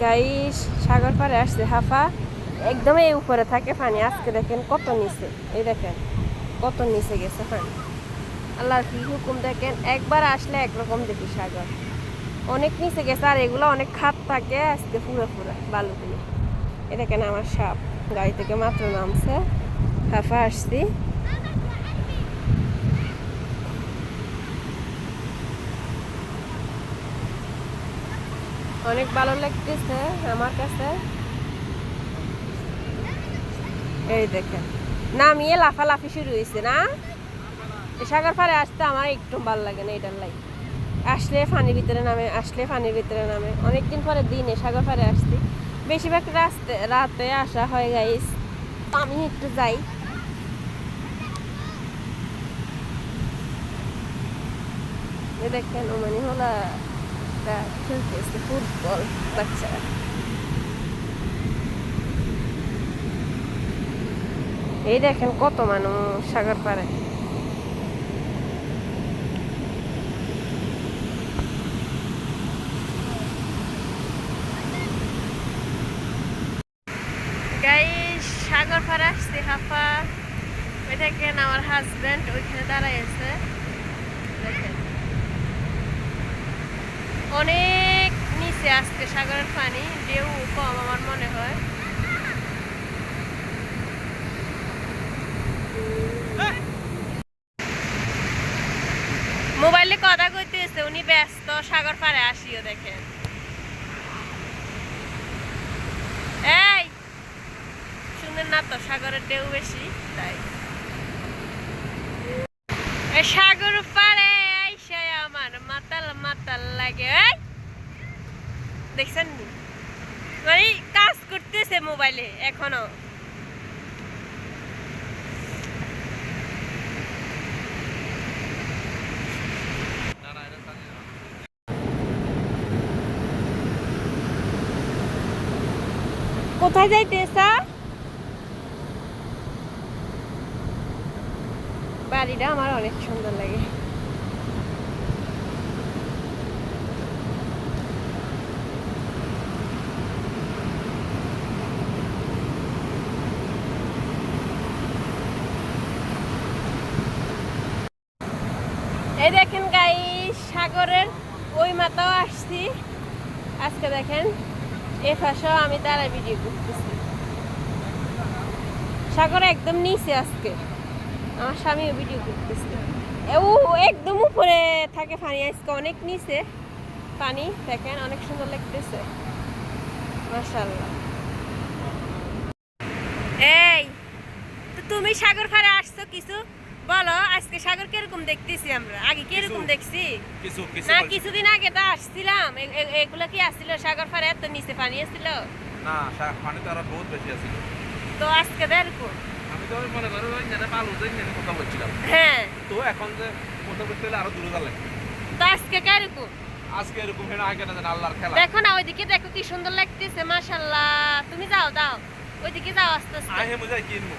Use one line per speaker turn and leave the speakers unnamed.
Guys সাগর পাড়ে আসছে half a একদম এই উপরে থাকে পানি। আজকে দেখেন কত নিচে, এই দেখেন কত নিচে গেছে পানি। আল্লাহর কি হুকুম দেখেন, একবার আসলে একরকম দেখি সাগর, অনেক নিচে গেছে। আর এগুলো অনেক খাত থাকে, আজকে পুরো পুরো বালুগুলো। এ দেখেন আমার সাপ গাড়ি থেকে মাত্র নামছে, হাফা আসছি। অনেক ভালো লাগতেছে আমার কাছে। এই দেখেন নামিয়ে লাফালাফি শুরু হয়েছে না। সাগর পাড়ে আসতে আমার একটু ভালো লাগে না, এটার লাই আসলে পানির ভিতরে নামে, আসলে পানির ভিতরে নামে। অনেকদিন পরে দিনে সাগর পাড়ে আসছি, বেশিরভাগ রাতে আসা হয় গাইস। আমি একটু যাই। দেখেন ও মানে হলো খেলতেছে ফুটবল বাচ্চারা। এই দেখেন কত মানুষ সাগর পাড়ে। গাইস সাগর পাড়ে আসছি হাফা। ওই দেখেন আমার হাজবেন্ড ওইখানে দাঁড়ায় আছে, দেখেন অনেক নিচে আজকে সাগরের পানি, ঢেউ কম আমার মনে হয়। মোবাইলে কথা কইতেছে, উনি ব্যস্ত, সাগর পাড়ে আসিও দেখেন। এই শুনেন না তো, সাগরের ঢেউ বেশি তাই। সাগর পাড়ে আইসা আমার মাতাল মাতাল লাগে। দেখছেন নি মানে কাজ করতেছে মোবাইলে এখনো। কোথায় যাইতেছা? বাড়িটা আমার অনেক সুন্দর লাগে। এই দেখেন গাইস সাগরের ওই মাথাও আসছি আজকে। দেখেন এ পাশেও আমি তারা ভিডিও করতেছি। সাগর একদম নিচে আজকে, আমার স্বামীও ভিডিও করতেছে। ও একদম উপরে থাকে পানি, আজকে অনেক নিচে পানি। দেখেন অনেক সুন্দর লাগতেছে মাশাআল্লাহ। এই তো তুমি সাগর পাড়ে আসছো, কিছু বলো আজকে সাগর কিরকম দেখতেছি আমরা? আগে কিরকম দেখছি না, কিছুদিন আগে তো আসছিলাম, এগুলা কি আসছিল সাগর পাড়ে? এত নিচে পানি আসছিল
না, পানি তো আরো বহুত বেশি আছিল।
তো আজকে দেখো
আমি তো মনে করো যেটা বালু দিয়ে কথা বলছিলাম।
হ্যাঁ,
তো এখন যে কথা বলতে হলে আরো দূরে যাওয়া লাগবে।
তো আজকে কিরকম?
আজকে এরকম হয় না, আগে না জানি আল্লাহর খেলা।
দেখো না ওইদিকে, দেখো কি সুন্দর লাগতেছে মাশাআল্লাহ। তুমি যাও দাও ওইদিকে যাও আস্তে আস্তে।
আহে মুজাই কিনবো।